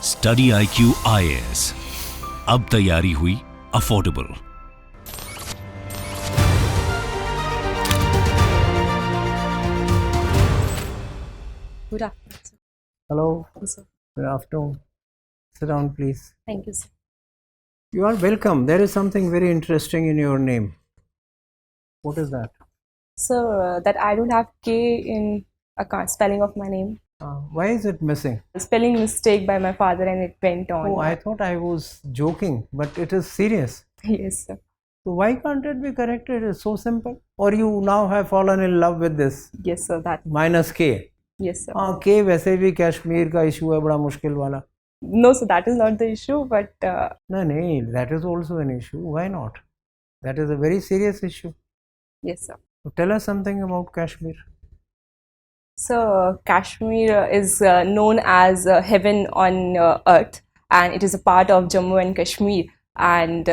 StudyIQ IAS, अब तैयारी हुई affordable. Good afternoon, sir. Hello, Yes, sir. good afternoon. Sit down, please. Thank you, sir. You are welcome. There is something very interesting in your name. What is that? Sir, that I don't have K in spelling of my name. Why is it missing? Spelling mistake by my father and it went on. Oh, I thought I was joking, but it is serious. Yes, sir. So why can't it be corrected? It's so simple. Or you now have fallen in love with this Yes, sir. That. minus K. Yes, sir. हाँ, K वैसे भी कश्मीर का issue है बड़ा मुश्किल वाला. No, sir. That is not the issue. But No, that is also an issue. Why not? That is a very serious issue. yes, sir. So tell us something about Kashmir. So Kashmir is known as heaven on earth, and it is a part of Jammu and Kashmir. And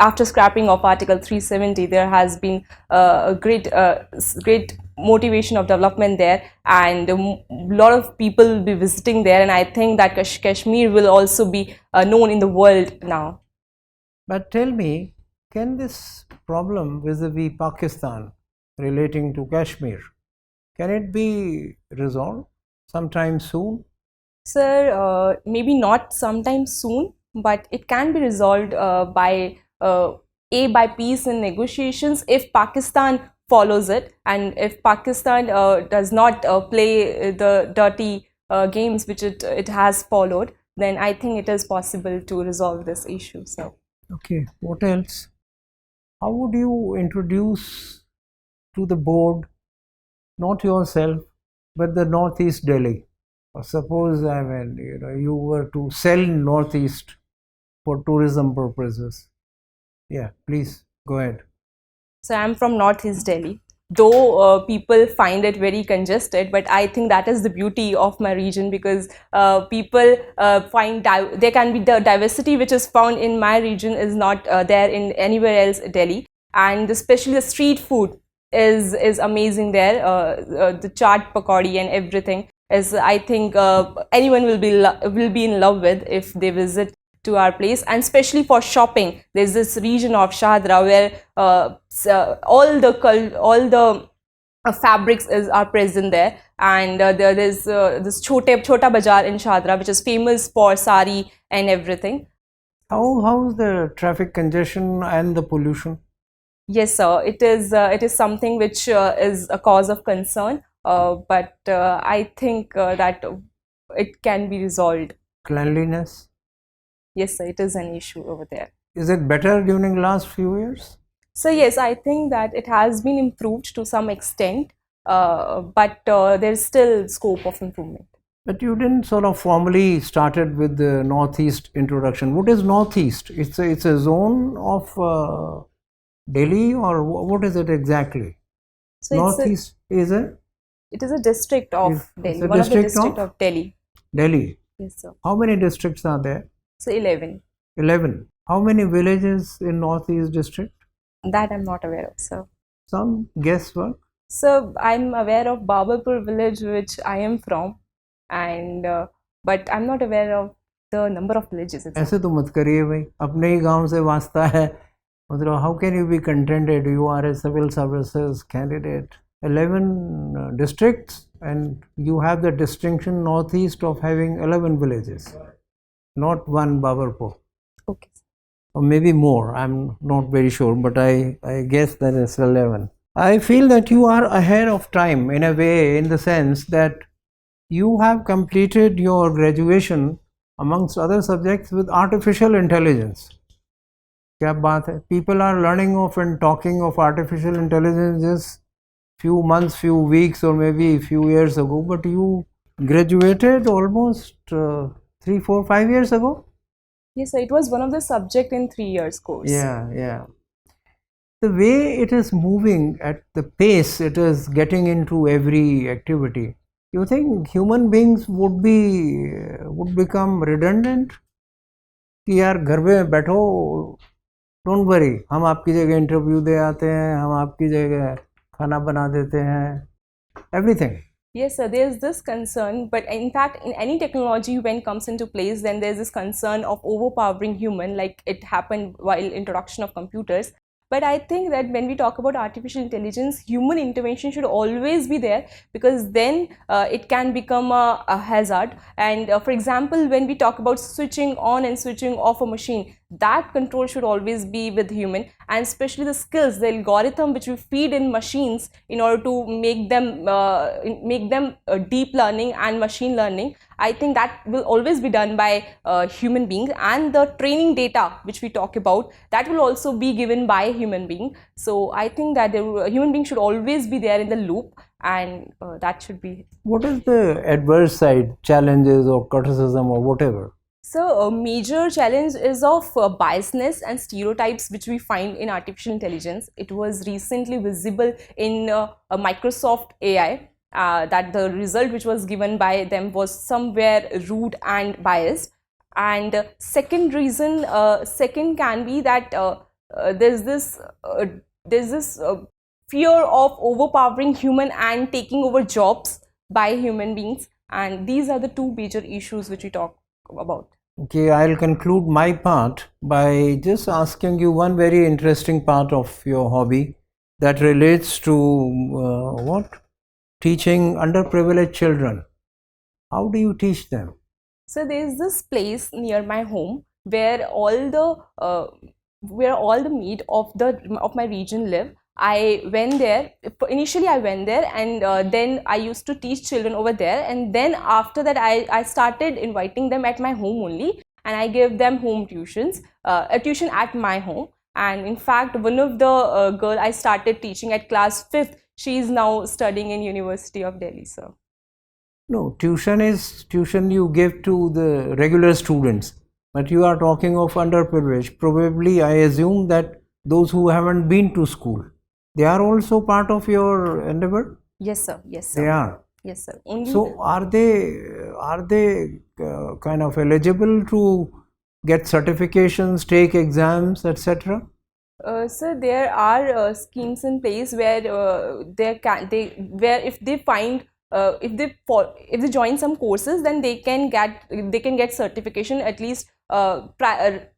after scrapping of Article 370, there has been a great motivation of development there, and a lot of people will be visiting there. And I think that Kashmir will also be known in the world now. But tell me, can this problem vis-a-vis Pakistan relating to Kashmir, can it be resolved sometime soon? Sir, maybe not sometime soon, but it can be resolved by peace and negotiations if Pakistan follows it, and if Pakistan does not play the dirty games which it has followed, then I think it is possible to resolve this issue. So, Okay, what else? How would you introduce to the board, not yourself, but the Northeast Delhi? Or suppose, I mean, you were to sell Northeast for tourism purposes. Yeah, please go ahead. So I'm from Northeast Delhi. Though people find it very congested, but I think that is the beauty of my region, because people find there can be the diversity which is found in my region is not there in anywhere else Delhi, and especially the street food is amazing there. The chaat pakodi and everything is, I think anyone will be in love with if they visit to our place. And especially for shopping, there's this region of Shahadra where all the fabrics are present there, and there is this Chota Bazaar in Shahadra, which is famous for sari and everything. How is the traffic congestion and the pollution? Yes, sir. It is something which is a cause of concern, but I think that it can be resolved. Cleanliness? Yes, sir. It is an issue over there. Is it better during last few years? So yes, I think that it has been improved to some extent, but there's still scope of improvement. But you didn't sort of formally started with the Northeast introduction. What is Northeast? It's a zone of Delhi, or what is it exactly? So Northeast is a? It is a district of Delhi, a one of the district district of Delhi. Delhi. Yes, sir. How many districts are there? So 11. 11. How many villages in Northeast district? That I'm not aware of, sir. Some guesswork? So I'm aware of Babarpur village, which I am from, and but I'm not aware of the number of villages. ऐसे तो मत करिए भाई, अपने ही गांव से वास्ता है. मतलब how can you be contented? You are a civil services candidate. 11 districts, and you have the distinction Northeast of having 11 villages, not one Babarpur. Okay. Or maybe more, I'm not very sure, but I guess that it's 11. I feel that you are ahead of time in a way, in the sense that you have completed your graduation amongst other subjects with artificial intelligence. क्या बात है? People are learning of and talking of artificial intelligence just few months, few weeks, or maybe few years ago, but you graduated almost 3, 4, 5 years ago? Yes, sir. It was one of the subject in 3 years course. Yeah. The way it is moving, at the pace it is getting into every activity, you think human beings would become redundant? कि यार घर में बैठो, don't worry, हम आपकी जगह interview दे आते हैं, हम आपकी जगह खाना बना देते हैं, everything. Yes, sir, there's this concern, but in fact, in any technology, when it comes into place, then there's this concern of overpowering human, like it happened while introduction of computers. But I think that when we talk about artificial intelligence, human intervention should always be there, because then it can become a hazard. And for example, when we talk about switching on and switching off a machine, that control should always be with human, and especially the skills, the algorithm which we feed in machines in order to make them deep learning and machine learning. I think that will always be done by human beings, and the training data which we talk about, that will also be given by a human being. So I think that the human being should always be there in the loop, and that should be. What is the adverse side, challenges or criticism or whatever? So a major challenge is of biasness and stereotypes which we find in artificial intelligence. It was recently visible in a Microsoft AI, that the result which was given by them was somewhere rude and biased. And second can be that there's this fear of overpowering human and taking over jobs by human beings. And these are the two major issues which we talk about. Okay, I'll conclude my part by just asking you one very interesting part of your hobby that relates to what? Teaching underprivileged children. How do you teach them? So there's this place near my home where all the meat of my region live. I went there. Initially, I went there, and then I used to teach children over there. And then after that, I started inviting them at my home only, and I gave them home tuitions, a tuition at my home. And in fact, one of the girl I started teaching at class 5th, she is now studying in University of Delhi, sir. No, tuition is tuition you give to the regular students, but you are talking of underprivileged. Probably, I assume that those who haven't been to school, they are also part of your endeavor? Yes, sir. Yes, sir. They are. Yes, sir. Only So are they kind of eligible to get certifications, take exams, etc.? So there are schemes in place where if they find if they join some courses, then they can get certification, at least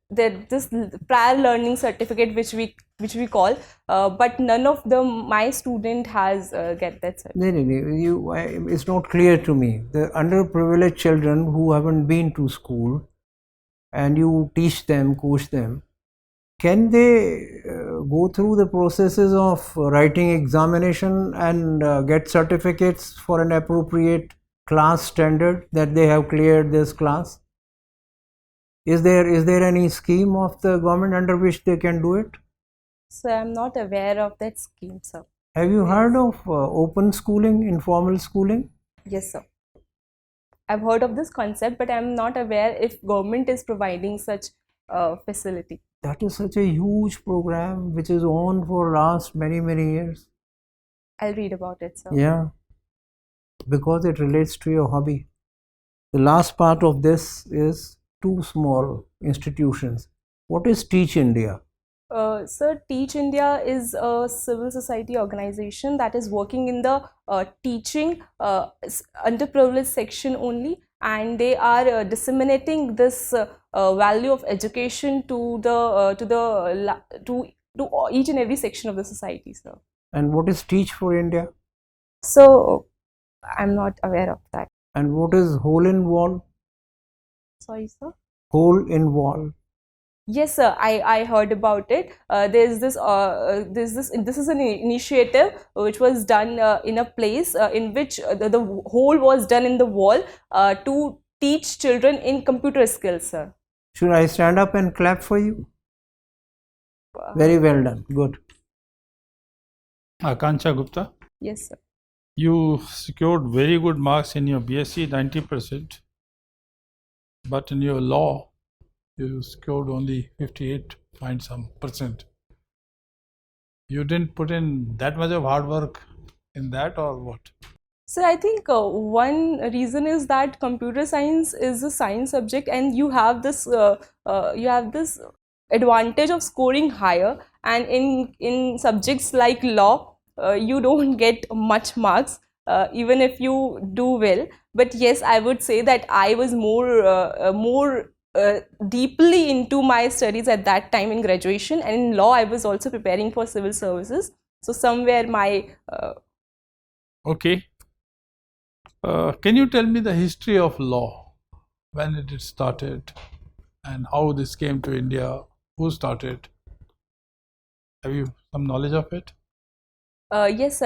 this prior learning certificate which we call, but none of my student has get that certificate. No, it's not clear to me. The underprivileged children who haven't been to school and you teach them, coach them, can they go through the processes of writing examination and get certificates for an appropriate class standard that they have cleared this class? Is there any scheme of the government under which they can do it? So I'm not aware of that scheme, sir. Have you heard of open schooling, informal schooling? Yes, sir. I've heard of this concept, but I'm not aware if government is providing such facility. That is such a huge program which is on for last many years. I'll read about it, sir. Yeah, because it relates to your hobby. The last part of this is two small institutions. What is Teach India? Sir, Teach India is a civil society organization that is working in the teaching underprivileged section only, and they are disseminating this value of education to each and every section of the society, sir. And what is Teach for India? So I'm not aware of that. And what is Hole in Wall? Sorry, sir. Hole in Wall. Yes, sir. I heard about it. This is an initiative which was done in a place in which the hole was done in the wall to teach children in computer skills, sir. Should I stand up and clap for you? Very well done. Good. Akansha Gupta, Yes, sir. you secured very good marks in your BSc, 90%, but in your law, you scored only 58 point some percent. You didn't put in that much of hard work in that, or what? So I think one reason is that computer science is a science subject, and you have this advantage of scoring higher, and in subjects like law you don't get much marks. even if you do well. But yes, I would say that I was more deeply into my studies at that time in graduation, and in law I was also preparing for civil services. So somewhere my Okay. Can you tell me the history of law? When did it started and how this came to India? Who started? Have you some knowledge of it? yes,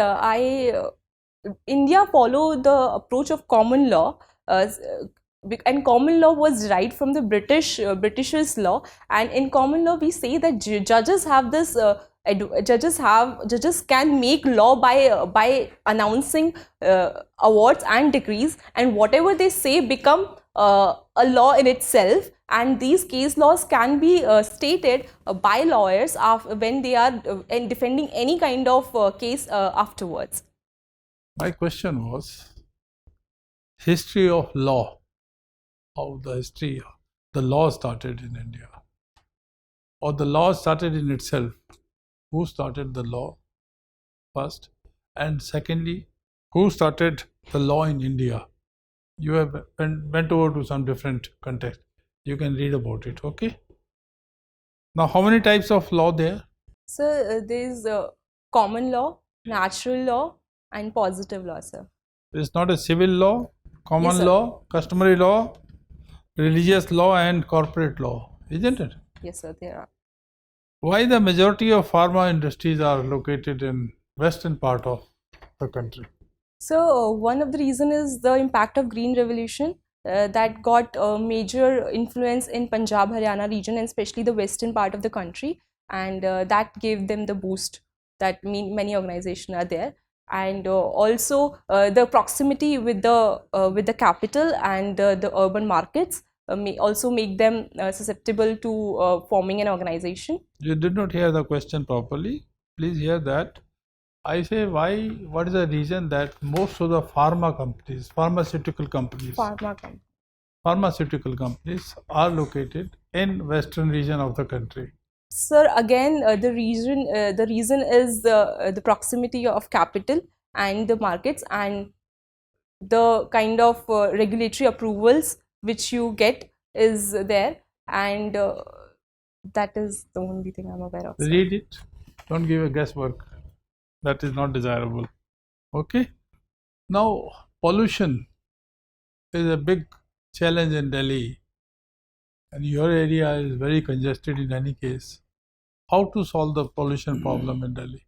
India follow the approach of common law, and common law was derived from the Britishers law. And in common law, we say that judges have this. Judges can make law by announcing awards and decrees, and whatever they say become a law in itself. And these case laws can be stated by lawyers when they are defending any kind of case afterwards. My question was history of law. How the law started in India, or the law started in itself. Who started the law first, and secondly, who started the law in India? You have went over to some different context. You can read about it. Okay. Now, how many types of law there? So there is common law, natural law, and positive law, sir. It's not a civil law, common Yes, sir. law, customary law, religious law, and corporate law, isn't it? Yes, sir, there are. Why the majority of pharma industries are located in western part of the country? So one of the reason is the impact of Green Revolution that got major influence in Punjab, Haryana region, and especially the western part of the country, and that gave them the boost that many organizations are there. And also the proximity with the capital and the urban markets may also make them susceptible to forming an organization. You did not hear the question properly. Please hear that. I say why, what is the reason that most of the pharmaceutical companies are located in western region of the country? Sir, again, the reason is the proximity of capital and the markets, and the kind of regulatory approvals which you get is there, and that is the only thing I'm aware of, sir. Read it. Don't give a guesswork. That is not desirable. Okay. Now, pollution is a big challenge in Delhi, and your area is very congested in any case. How to solve the pollution problem in Delhi?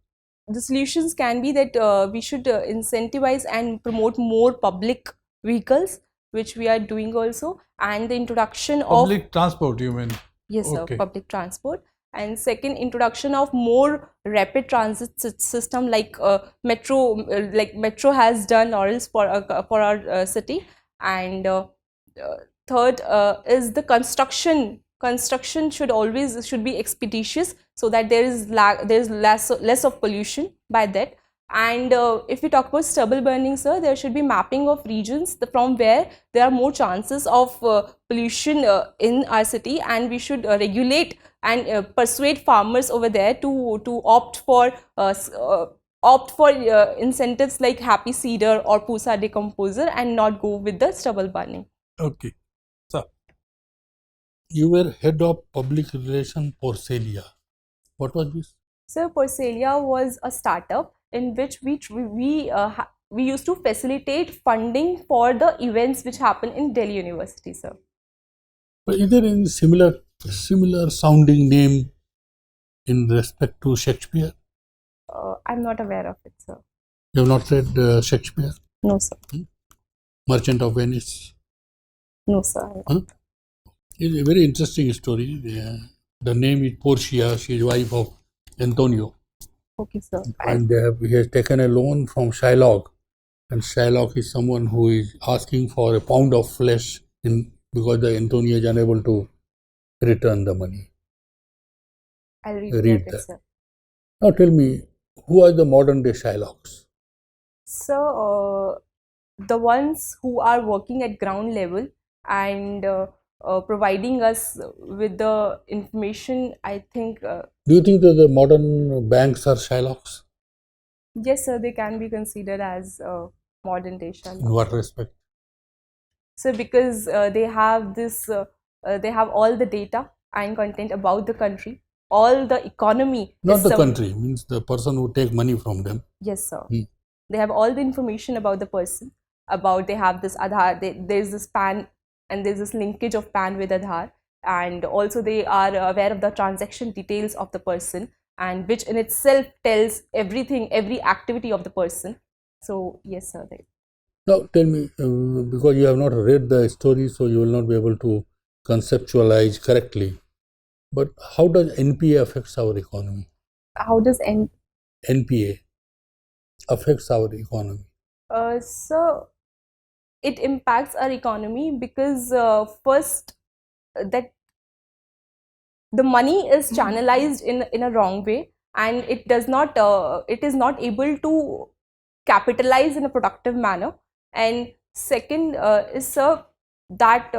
The solutions can be that we should incentivize and promote more public vehicles, which we are doing also, and the introduction of Public transport, you mean? yes, sir, Okay. public transport. And second, introduction of more rapid transit system like metro has done or else for our city. And third is the construction. Construction should be expeditious, so that there is less of pollution by that. And if we talk about stubble burning, sir, there should be mapping of regions from where there are more chances of pollution in our city, and we should regulate and persuade farmers over there to opt for incentives like happy seeder or pusa decomposer, and not go with the stubble burning. Okay. So, you were head of public relation Porcelia. What was this? So Porcelia was a startup in which we used to facilitate funding for the events which happen in Delhi University, sir. But is there any similar sounding name in respect to Shakespeare? I'm not aware of it, sir. You have not read Shakespeare? No, sir. Merchant of Venice? No, sir. Huh? It's a very interesting story. The name is Portia. She is wife of Antonio. Okay, sir. And he has taken a loan from Shylock. And Shylock is someone who is asking for a pound of flesh because the Antonio is unable to return the money. I'll read Read it, that. sir. Now tell me, who are the modern day Shylocks? So the ones who are working at ground level and providing us with the information, I think. Do you think that the modern banks are Shylocks? Yes, sir, they can be considered as modern day In Sherlock. what respect? So because they have they have all the data and content about the country, all the economy. Not is the country, means the person who take money from them. Yes, sir. Hmm. They have all the information about the person. About they have this Aadhaar. There's this PAN, and there's this linkage of PAN with Aadhaar, and also they are aware of the transaction details of the person, and which in itself tells everything, every activity of the person. So yes, sir. Now tell me, because you have not read the story, so you will not be able to conceptualize correctly. But how does NPA affects our economy? How does NPA affects our economy. so it impacts our economy because first that the money is channelized in a wrong way, and it does not it is not able to capitalize in a productive manner. And second is that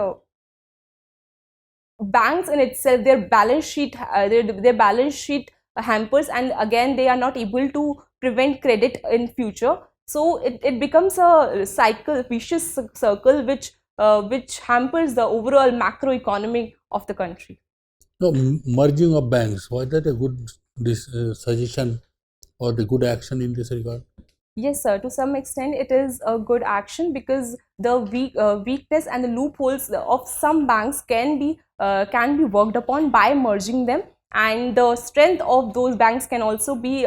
banks in itself, their balance sheet their balance sheet hampers, and again they are not able to prevent credit in future. So it becomes a vicious circle which hampers the overall macroeconomy of the country. No, merging of banks, was that a good suggestion or the good action in this regard? Yes, sir. To some extent, it is a good action because the weakness and the loopholes of some banks can be worked upon by merging them, and the strength of those banks can also be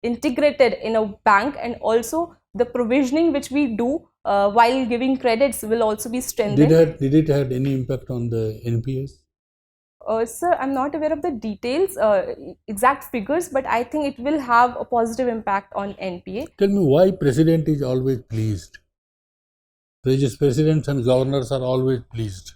integrated in a bank, and also the provisioning which we do while giving credits will also be strengthened. Did it have any impact on the NPS? Sir, I'm not aware of the details, exact figures, but I think it will have a positive impact on NPA. Tell me why president is always pleased. Presidents and governors are always pleased.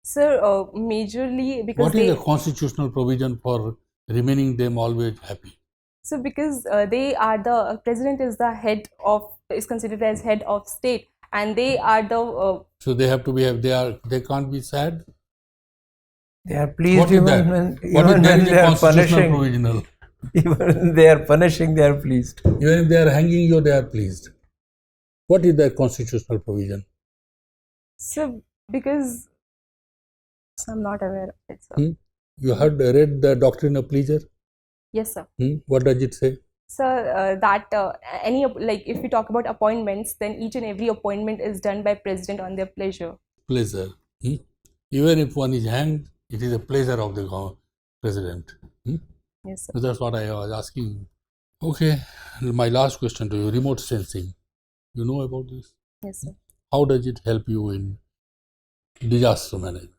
Sir, majorly because What is the constitutional provision for remaining them always happy? So because they are the president is the head of, is considered as head of state, and they are the So they have to be, they can't be sad. They are pleased What is even that? when, What even is that when is they a are constitutional punishing. provisional. Even when they are punishing, they are pleased. Even if they are hanging you, they are pleased. What is the constitutional provision? so because I'm not aware of it, sir. You had read the Doctrine of Pleasure? Yes, sir. What does it say? Sir, that any, like if we talk about appointments, then each and every appointment is done by president on their pleasure. Pleasure. Even if one is hanged, it is a pleasure of the president. Yes, sir. So that's what I was asking. Okay, my last question to you, remote sensing. You know about this? Yes, sir. How does it help you in disaster management?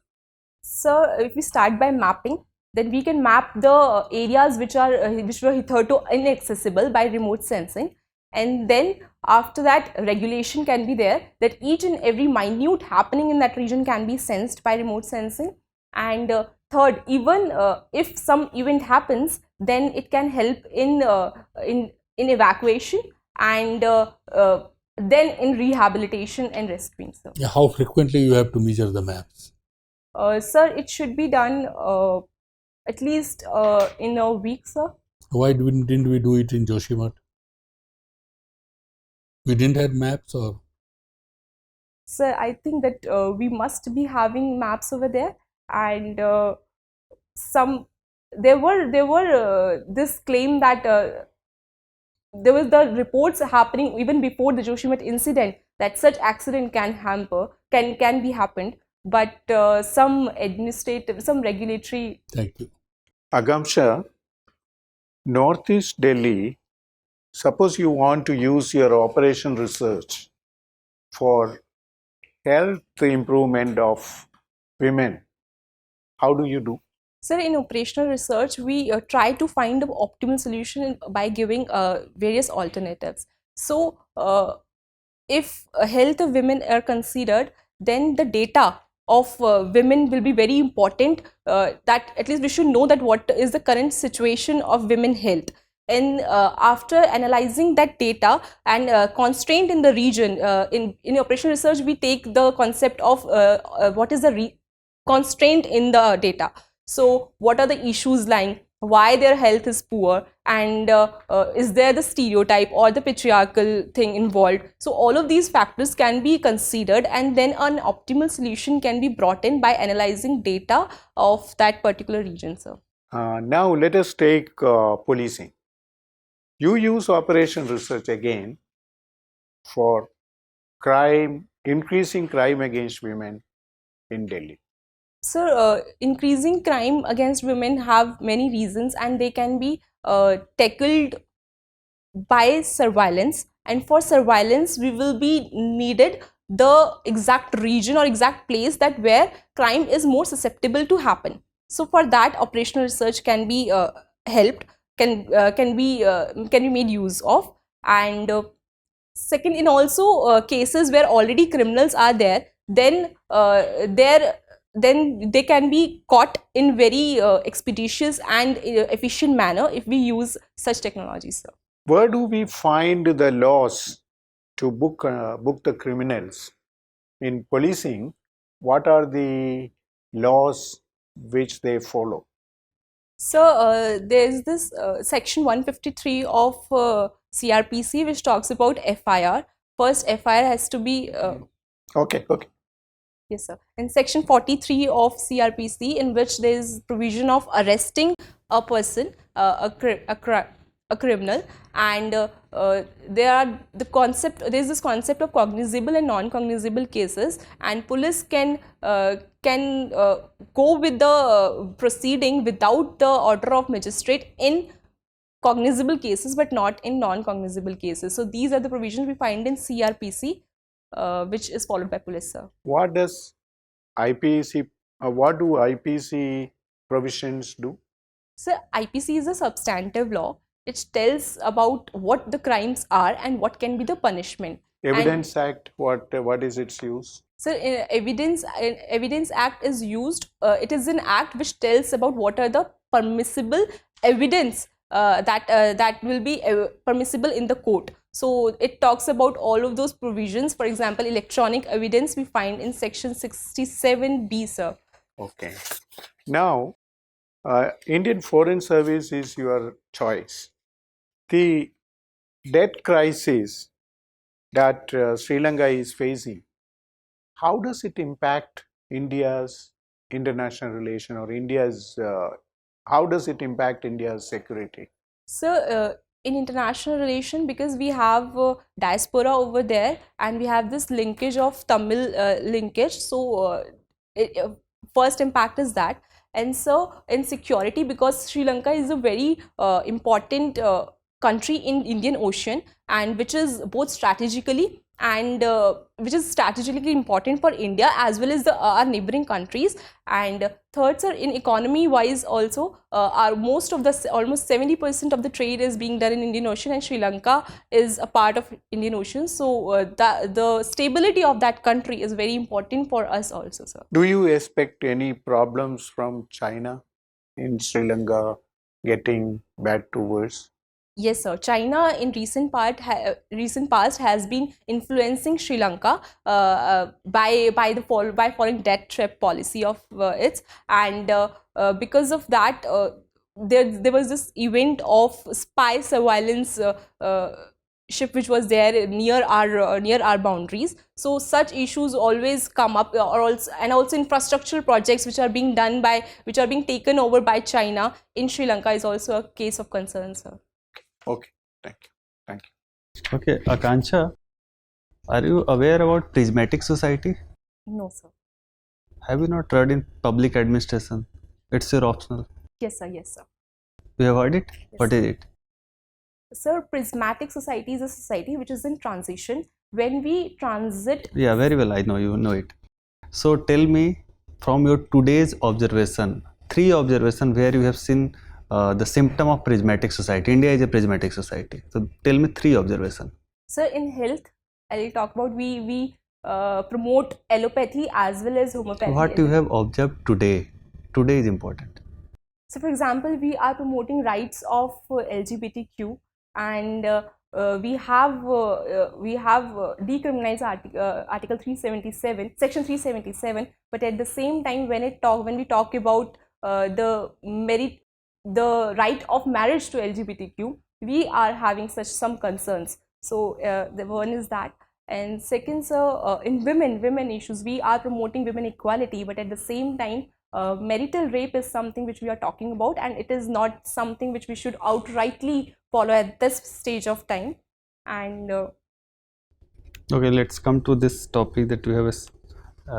So if we start by mapping, then we can map the areas which were hitherto inaccessible by remote sensing, and then after that regulation can be there that each and every minute happening in that region can be sensed by remote sensing. And third, even if some event happens, then it can help in evacuation, and then in rehabilitation and rescuing. So How frequently you have to measure the maps? sir, it should be done at least in a week, sir. Why didn't we do it in Joshimath? We didn't have maps, or? Sir, I think that we must be having maps over there, and there were this claim that there was the reports happening even before the Joshimath incident that such accident can be happened, but some regulatory. Thank you. Akansha, Northeast Delhi, suppose you want to use your operation research for health improvement of women, how do you do? Sir, in operational research, we try to find the optimal solution by giving various alternatives. So, if health of women are considered, then the data of women will be very important, that at least we should know that what is the current situation of women health. And after analyzing that data and constraint in the region, in operational research, we take the concept of what is the constraint in the data. So what are the issues lying? why their health is poor, and is there the stereotype or the patriarchal thing involved. So all of these factors can be considered, and then an optimal solution can be brought in by analyzing data of that particular region, sir. Now let us take policing. You use operation research again for crime, increasing crime against women in Delhi. So, increasing crime against women have many reasons, and they can be tackled by surveillance. And for surveillance, we will be needed the exact region or exact place that where crime is more susceptible to happen. So, for that, operational research can be helped, can be made use of. And second, in also cases where already criminals are there, then then they can be caught in very expeditious and efficient manner if we use such technologies, sir. Where do we find the laws to book the criminals? In policing, what are the laws which they follow? So there's this section 153 of CRPC which talks about FIR. First, FIR has to be Okay. yes, sir. In section 43 of CRPC, in which there is provision of arresting a person, a criminal, and there is this concept of cognizable and non-cognizable cases, and police can go with the proceeding without the order of magistrate in cognizable cases, but not in non-cognizable cases. So these are the provisions we find in CRPC. Which is followed by police, sir. What does IPC? What do IPC provisions do? So IPC is a substantive law. It tells about what the crimes are and what can be the punishment. Evidence Act. What is its use? So Evidence Act is used. It is an act which tells about what are the permissible evidence that will be permissible in the court. So it talks about all of those provisions. For example, electronic evidence we find in section 67B, sir. Okay. Now, Indian Foreign Service is your choice. The debt crisis that Sri Lanka is facing, how does it impact India's international relation, or how does it impact India's security? So in international relation, because we have diaspora over there and we have this linkage of Tamil linkage, so first impact is that. And so in security, because Sri Lanka is a very important country in Indian Ocean, and which is both strategically and which is strategically important for India as well as our neighboring countries. And third, sir, in economy wise also, almost 70% of the trade is being done in Indian Ocean, and Sri Lanka is a part of Indian Ocean. So the stability of that country is very important for us also, sir. Do you expect any problems from China in Sri Lanka getting bad to worse? Yes, sir. China in recent past has been influencing Sri Lanka by following debt trap policy of its, and because of that, there was this event of spy surveillance ship which was there near our boundaries. So such issues always come up, and also infrastructural projects which are being taken over by China in Sri Lanka is also a case of concern, sir. Okay, thank you. Okay, Akansha, are you aware about prismatic society? No, sir. Have you not read in public administration? It's your optional. Yes, sir. Yes, sir. You have heard it? Yes, What is it? Sir, prismatic society is a society which is in transition. When we transit... Yeah, very well, I know you know it. So tell me, from your today's observation, 3 observations where you have seen the symptom of prismatic society. India is a prismatic society. So tell me 3 observations. Sir, in health, I'll talk about we promote allopathy as well as homeopathy. What you have observed today? Today is important. So, for example, we are promoting rights of LGBTQ, and we have decriminalized Article 377, Section 377. But at the same time, when we talk about the the right of marriage to LGBTQ, we are having some concerns. So the one is that. And second, sir, in women issues, we are promoting women equality, but at the same time, marital rape is something which we are talking about, and it is not something which we should outrightly follow at this stage of time. And Okay, let's come to this topic that we have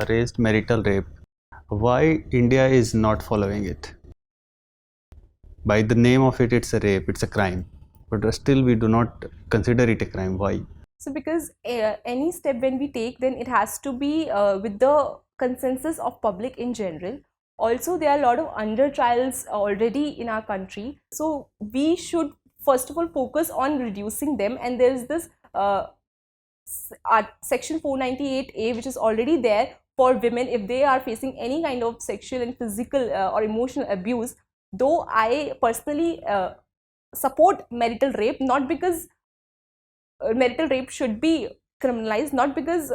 raised, marital rape. Why India is not following it? By the name of it, it's a rape, it's a crime, but still we do not consider it a crime. Why? so because any step when we take, then it has to be with the consensus of public in general. Also, there are a lot of under trials already in our country, so we should first of all focus on reducing them. And there is this section 498A which is already there for women if they are facing any kind of sexual and physical or emotional abuse. Though I personally support marital rape, not because marital rape should be criminalized, not because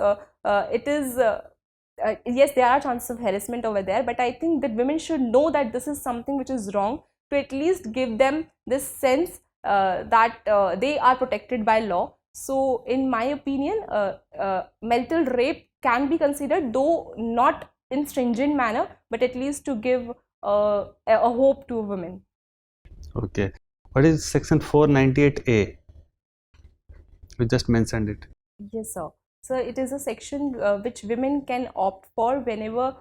it is yes, there are chances of harassment over there, but I think that women should know that this is something which is wrong, to at least give them this sense that they are protected by law. So in my opinion, marital rape can be considered, though not in stringent manner, but at least to give a hope to women. Okay, what is section 498A? We just mentioned it. Yes, sir. So it is a section which women can opt for whenever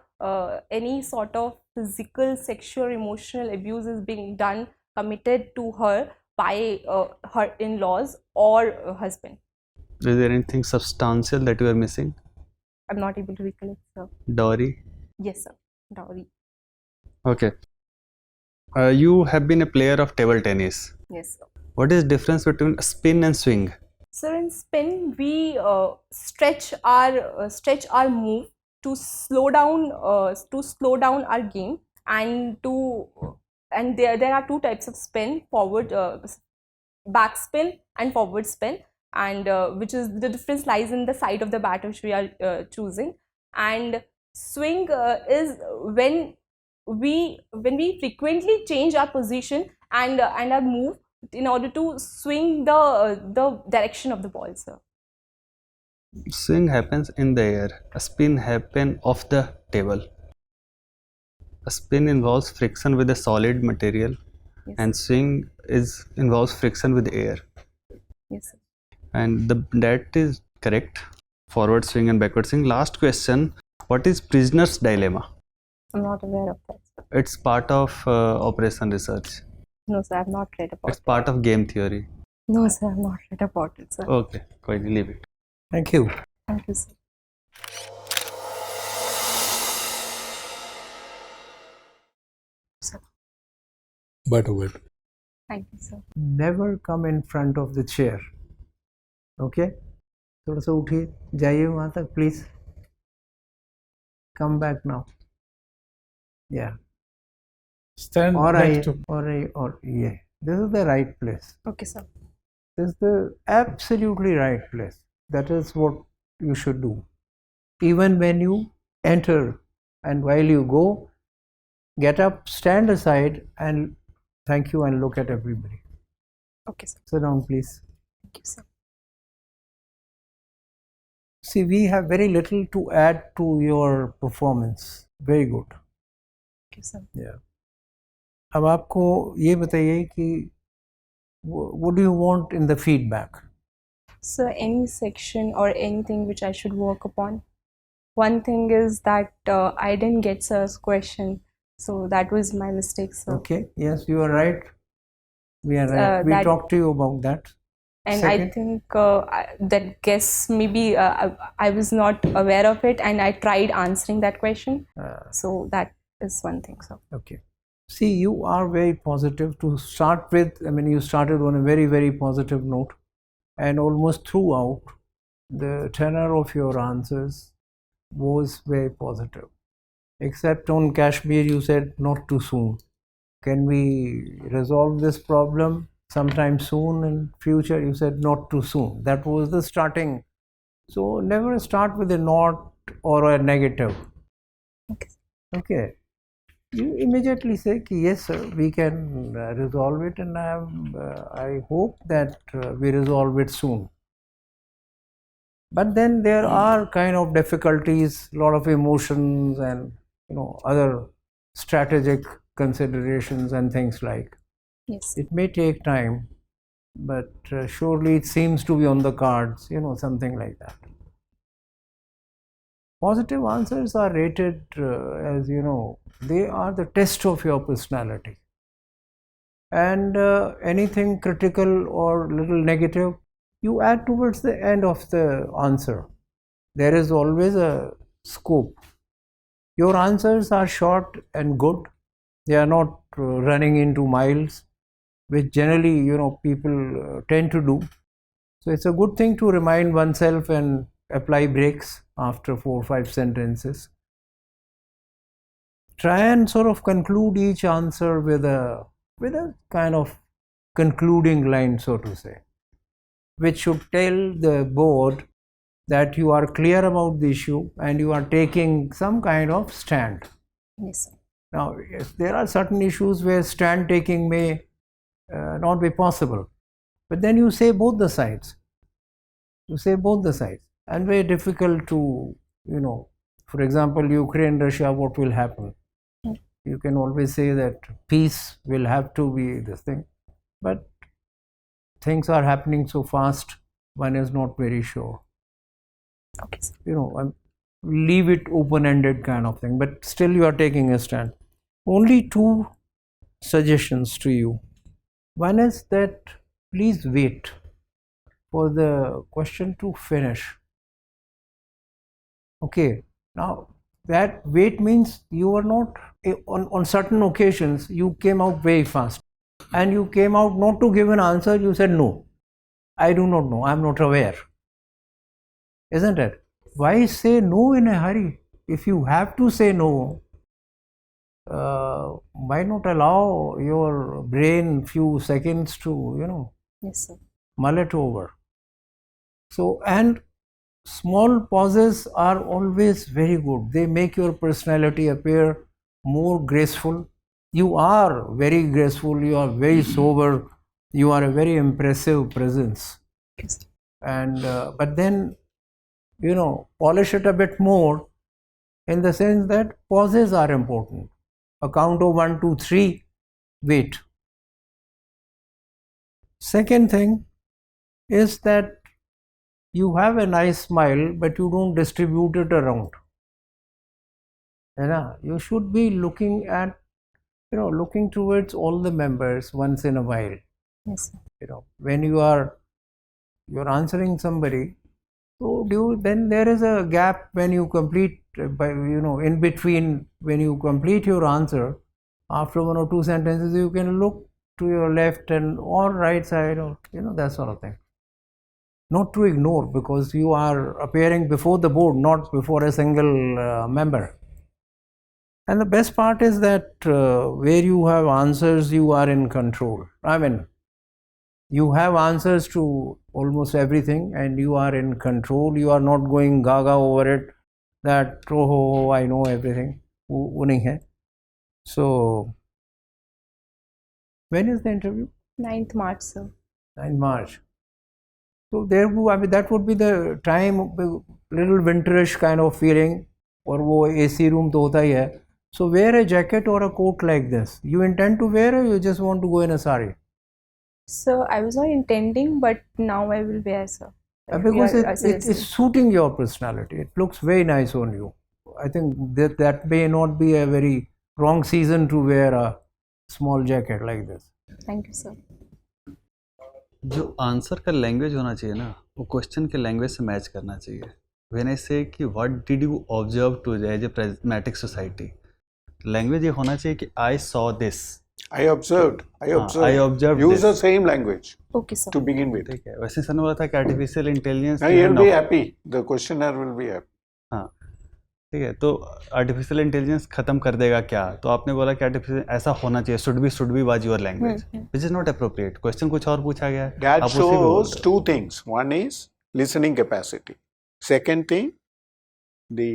any sort of physical, sexual, emotional abuse is being done, committed to her by her in-laws or husband. Is there anything substantial that you are missing? I'm not able to recollect, sir. Dowry? Yes, sir. Dowry. Okay. You have been a player of table tennis. Yes, sir. What is difference between spin and swing? So in spin, we stretch our move to slow down our game, and there are two types of spin: forward back spin and forward spin, and which is the difference lies in the side of the bat which we are choosing. And swing is when we frequently change our position and our move in order to swing the direction of the ball, sir. Swing happens in the air. A spin happens off the table. A spin involves friction with a solid material, Yes. and swing involves friction with air. Yes, sir. And that is correct. Forward swing and backward swing. Last question. What is prisoner's dilemma? I'm not aware of that, sir. It's part of operation research. No, sir, I've not read about It's part of game theory. No, sir, I've not read about it, sir. Okay, quite leave it. Thank you. Thank you, sir. Sir, Better wait. thank you, sir. Never come in front of the chair. Okay? थोड़ा सा उठिए, जाइए वहाँ तक, please. Come back now. Yeah. Stand Or next to yeah. This is the right place. Okay, sir. This is the absolutely right place. That is what you should do. Even when you enter and while you go, get up, stand aside and thank you and look at everybody. Okay, sir. Sit down, please. Thank you, sir. See, we have very little to add to your performance. Very good. Thank you, sir. Yeah. अब आपको ये बताइए कि what do you want in the feedback? So, any section or anything which I should work upon? One thing is that I didn't get sir's question, so that was my mistake, sir. Okay. Yes, you are right. We are right. We that- talked to you about that. And Second? I think that guess maybe I was not aware of it, and I tried answering that question. So that is one thing, sir. Okay. See, you are very positive to start with. I mean, you started on a very, very positive note, and almost throughout, the tenor of your answers was very positive. Except on Kashmir, you said not too soon. Can we resolve this problem sometime soon in future? You said not too soon. That was the starting. So never start with a not or a negative. Okay. Okay. you immediately say ki, yes sir, we can resolve it, and I hope that we resolve it soon. But then there are kind of difficulties, a lot of emotions, and other strategic considerations and things like. Yes. It may take time, but surely it seems to be on the cards, something like that. Positive answers are rated as they are the test of your personality, and anything critical or little negative you add towards the end of the answer. There is always a scope. Your answers are short and good. They are not running into miles, which generally people tend to do. So it's a good thing to remind oneself and apply breaks after 4 or 5 sentences. Try and sort of conclude each answer with a kind of concluding line, so to say, which should tell the board that you are clear about the issue and you are taking some kind of stand. Yes, sir. Now, if there are certain issues where stand taking may not be possible, but then you say both the sides. You say both the sides, and very difficult to, for example, Ukraine, Russia, what will happen? You can always say that peace will have to be this thing, but things are happening so fast, one is not very sure. Okay, sir. Leave it open-ended kind of thing, but still you are taking a stand. Only 2 suggestions to you. One is that please wait for the question to finish. Okay, now that wait means you are not, on certain occasions you came out very fast and you came out not to give an answer, you said no, I do not know, I am not aware. Isn't it? Why say no in a hurry? If you have to say no, why not allow your brain few seconds to, Yes, sir. mull it over? So, and small pauses are always very good. They make your personality appear more graceful. You are very graceful, you are very sober, you are a very impressive presence. Yes. And but then, polish it a bit more in the sense that pauses are important. A count of 1, 2, 3, wait. Second thing is that you have a nice smile, but you don't distribute it around. You should be looking at, looking towards all the members once in a while. Yes, sir. When you're answering somebody, so then there is a gap when you complete, in between, when you complete your answer, after 1 or 2 sentences, you can look to your left and or right side, or that sort of thing. Not to ignore, because you are appearing before the board, not before a single member. And the best part is that where you have answers, you are in control. I mean, you have answers to almost everything and you are in control. You are not going gaga over it, that I know everything. So, when is the interview? 9th March, sir. 9 March. So that would be the time, little winterish kind of feeling, or wo AC room to hota hi hai. So wear a jacket or a coat like this. You intend to wear, or you just want to go in a sari? So I was not intending, but now I will wear, sir. Because it's suiting your personality. It looks very nice on you. I think that may not be a very wrong season to wear a small jacket like this. Thank you, sir. जो answer का language होना चाहिए ना, वो question के language से match करना चाहिए. व्हेन आई से कि what did you observe to as a prismatic society, language ये होना चाहिए कि I saw this, I observed. Use this. the same language Okay, sir. to begin with. ठीक है. वैसे सर ने बोला था कि artificial intelligence, Now you'll be happy. The questioner will be happy. हाँ ठीक है. तो आर्टिफिशियल इंटेलिजेंस खत्म कर देगा क्या, तो आपने बोला कि आर्टिफिशियल ऐसा होना चाहिए, should be was your language, which is not appropriate. Question कुछ और पूछा गया है. That shows 2 things. One is listening capacity. Second thing, the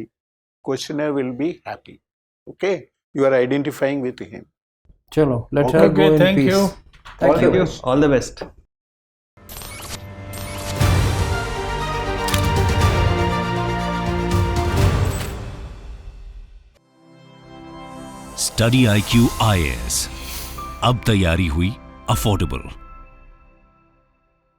questioner will be happy. Okay. you are identifying with him. Chalo, let Okay, her go in thank peace. you. Thank you. All the best. StudyIQ IAS अब तैयारी हुई affordable.